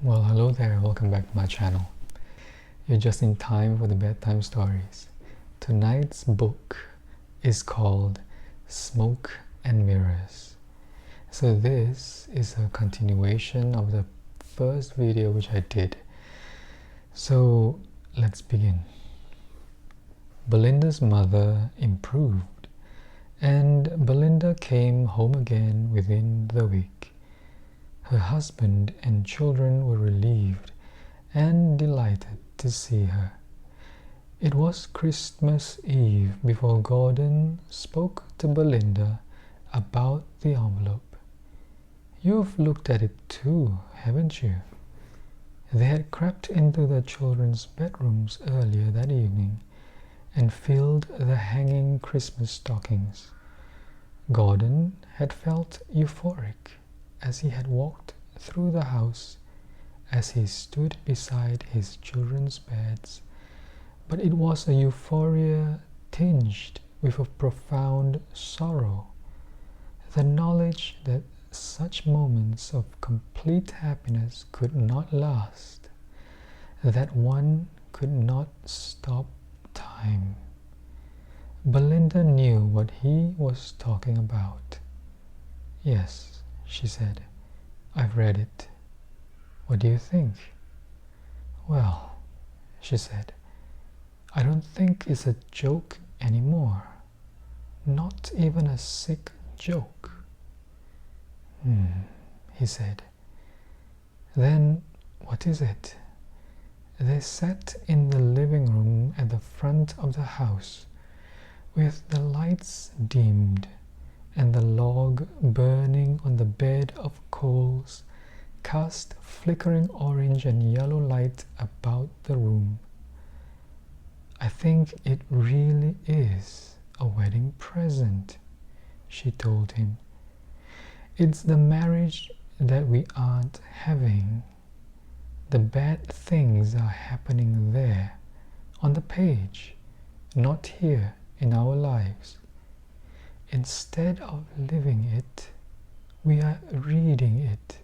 Well, hello there, welcome back to my channel. You're just in time for the bedtime stories. Tonight's book is called Smoke and Mirrors. So this is a continuation of the first video which I did. So let's begin. Belinda's mother improved, and Belinda came home again within the week. Her husband and children were relieved and delighted to see her. It was Christmas Eve before Gordon spoke to Belinda about the envelope. "You've looked at it too, haven't you?" They had crept into the children's bedrooms earlier that evening and filled the hanging Christmas stockings. Gordon had felt euphoric as he had walked through the house, as he stood beside his children's beds, but it was a euphoria tinged with a profound sorrow, the knowledge that such moments of complete happiness could not last, that one could not stop time. Belinda knew what he was talking about. "Yes," she said, "I've read it. What do you think?" "Well," she said, "I don't think it's a joke anymore. Not even a sick joke." He said. "Then what is it?" They sat in the living room at the front of the house, with the lights dimmed and the log burning on the bed of coals cast flickering orange and yellow light about the room. "I think it really is a wedding present," she told him. "It's the marriage that we aren't having. The bad things are happening there, on the page, not here in our lives. Instead of living it, we are reading it,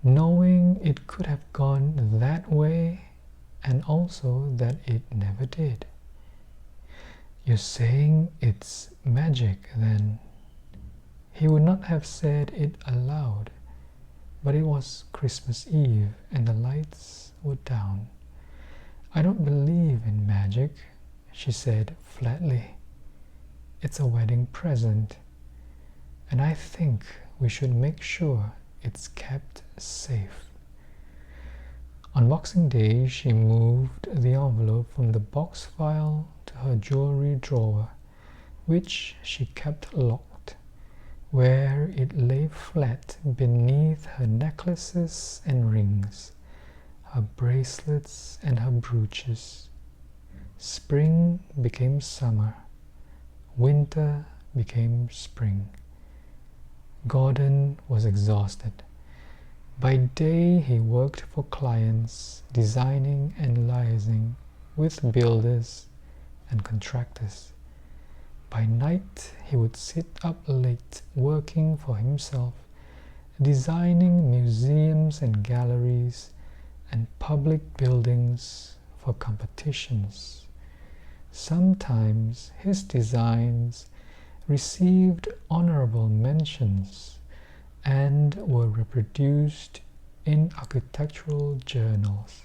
knowing it could have gone that way and also that it never did." "You're saying it's magic, then?" He would not have said it aloud, but it was Christmas Eve and the lights were down. "I don't believe in magic," she said flatly. "It's a wedding present, and I think we should make sure it's kept safe." On Boxing Day, she moved the envelope from the box file to her jewelry drawer, which she kept locked, where it lay flat beneath her necklaces and rings, her bracelets and her brooches. Spring became summer. Winter became spring. Gordon was exhausted. By day he worked for clients, designing and liaising with builders and contractors. By night he would sit up late working for himself, designing museums and galleries and public buildings for competitions. Sometimes his designs received honorable mentions and were reproduced in architectural journals.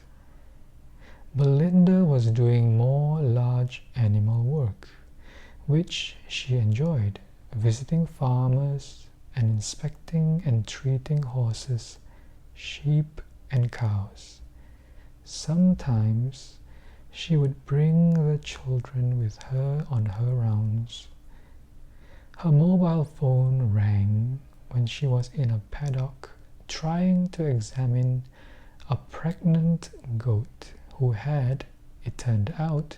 Belinda was doing more large animal work, which she enjoyed, visiting farmers and inspecting and treating horses, sheep and cows. Sometimes she would bring the children with her on her rounds. Her mobile phone rang when she was in a paddock trying to examine a pregnant goat who had, it turned out,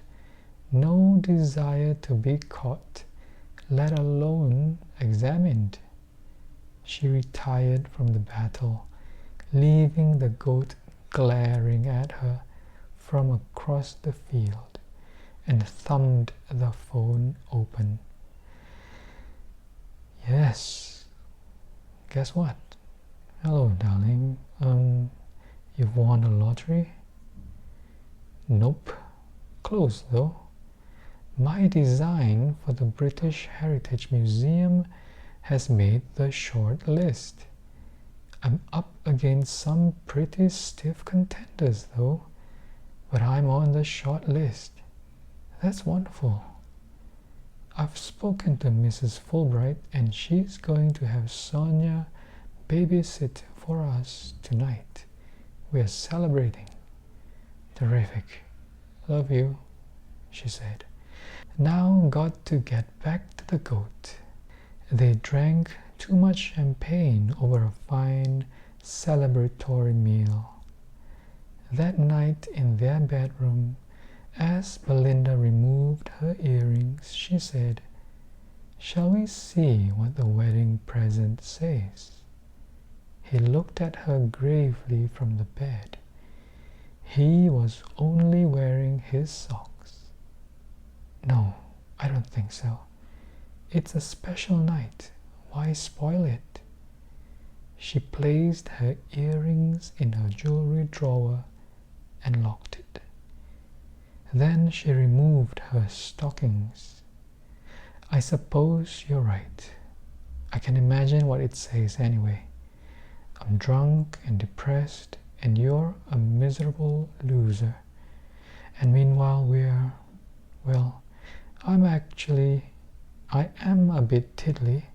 no desire to be caught, let alone examined. She retired from the battle, leaving the goat glaring at her from across the field, and thumbed the phone open. "Yes, guess what?" "Hello, darling. You've won a lottery? Nope. Close though. My design for the British Heritage Museum has made the short list. I'm up against some pretty stiff contenders though, but I'm on the short list. That's wonderful. I've spoken to Mrs. Fulbright and she's going to have Sonia babysit for us tonight. We're celebrating. Terrific. Love you, she said. Now got to get back to the goat. They drank too much champagne over a fine celebratory meal. That night in their bedroom, as Belinda removed her earrings, she said, "Shall we see what the wedding present says?" He looked at her gravely from the bed. He was only wearing his socks. "No, I don't think so. It's a special night. Why spoil it?" She placed her earrings in her jewelry drawer and locked it. Then she removed her stockings. "I suppose you're right. I can imagine what it says anyway. I'm drunk and depressed, and you're a miserable loser. And meanwhile well, I am a bit tiddly,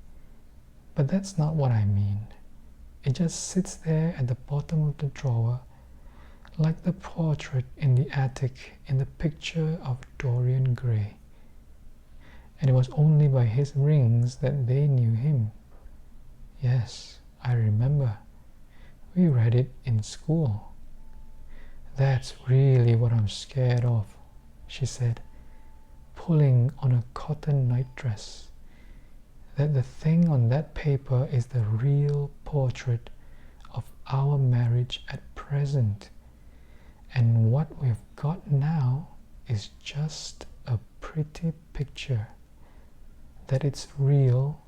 but that's not what I mean. It just sits there at the bottom of the drawer, like the portrait in the attic in the picture of Dorian Gray. And it was only by his rings that they knew him. Yes, I remember. We read it in school." "That's really what I'm scared of," she said, pulling on a cotton nightdress. "That the thing on that paper is the real portrait of our marriage at present. And what we've got now is just a pretty picture. That it's real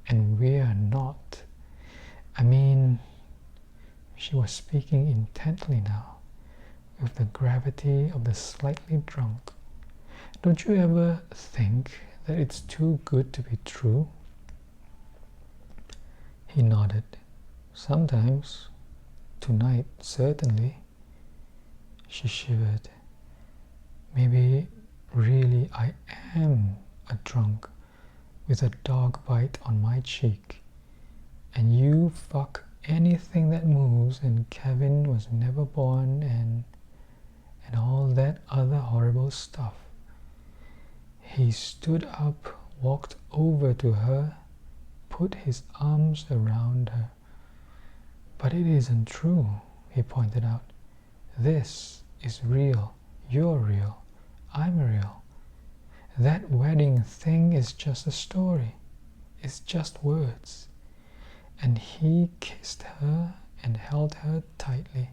and we're not. I mean," she was speaking intently now, with the gravity of the slightly drunk, "don't you ever think that it's too good to be true?" He nodded. "Sometimes. Tonight, certainly." She shivered. "Maybe really I am a drunk with a dog bite on my cheek, and you fuck anything that moves, and Kevin was never born, and all that other horrible stuff." He stood up, walked over to her, put his arms around her. "But it isn't true," he pointed out. "This is real. You're real. I'm real. That wedding thing is just a story. It's just words." And he kissed her and held her tightly,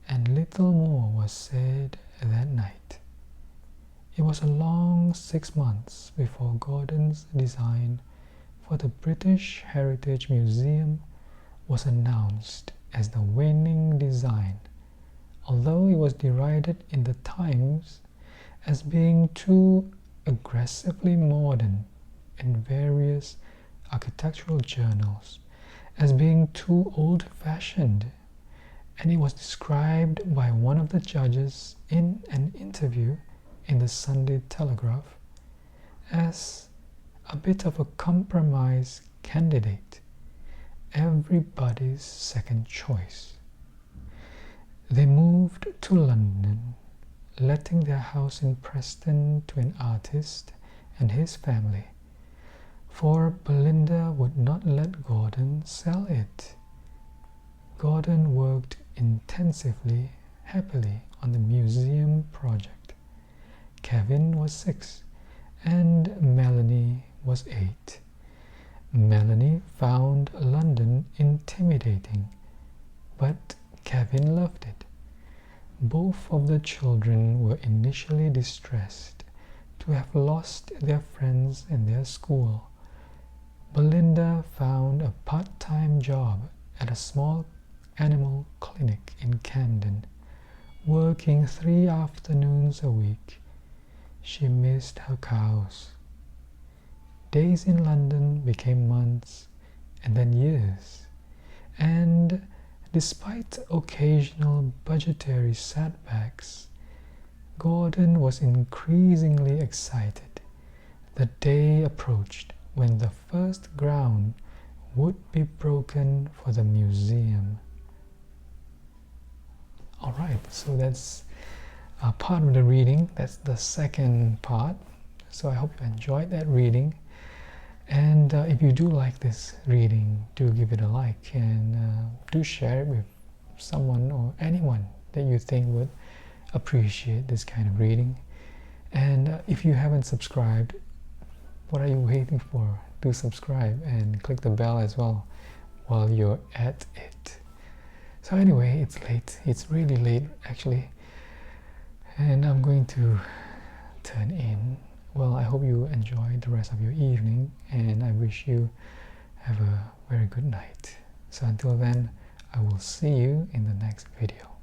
and little more was said that night. It was a long 6 months before Gordon's design for the British Heritage Museum was announced as the winning design, although it was derided in the Times as being too aggressively modern, in various architectural journals as being too old-fashioned, and it was described by one of the judges in an interview in the Sunday Telegraph as a bit of a compromise candidate, everybody's second choice. They moved to London, letting their house in Preston to an artist and his family, for Belinda would not let Gordon sell it. Gordon worked intensively, happily on the museum project. Kevin was 6 and Melanie was 8. Melanie found London intimidating, but Kevin loved it. Both of the children were initially distressed to have lost their friends and their school. Belinda found a part-time job at a small animal clinic in Camden, working 3 afternoons a week. She missed her cows. Days in London became months and then years, and despite occasional budgetary setbacks, Gordon was increasingly excited. The day approached when the first ground would be broken for the museum. Alright, so that's a part of the reading. That's the second part. So I hope you enjoyed that reading. And if you do like this reading, do give it a like, and do share it with someone or anyone that you think would appreciate this kind of reading. And if you haven't subscribed, what are you waiting for? Do subscribe and click the bell as well while you're at it. So anyway, it's late. It's really late actually, and I'm going to turn in. Well, I hope you enjoy the rest of your evening, and I wish you have a very good night. So until then, I will see you in the next video.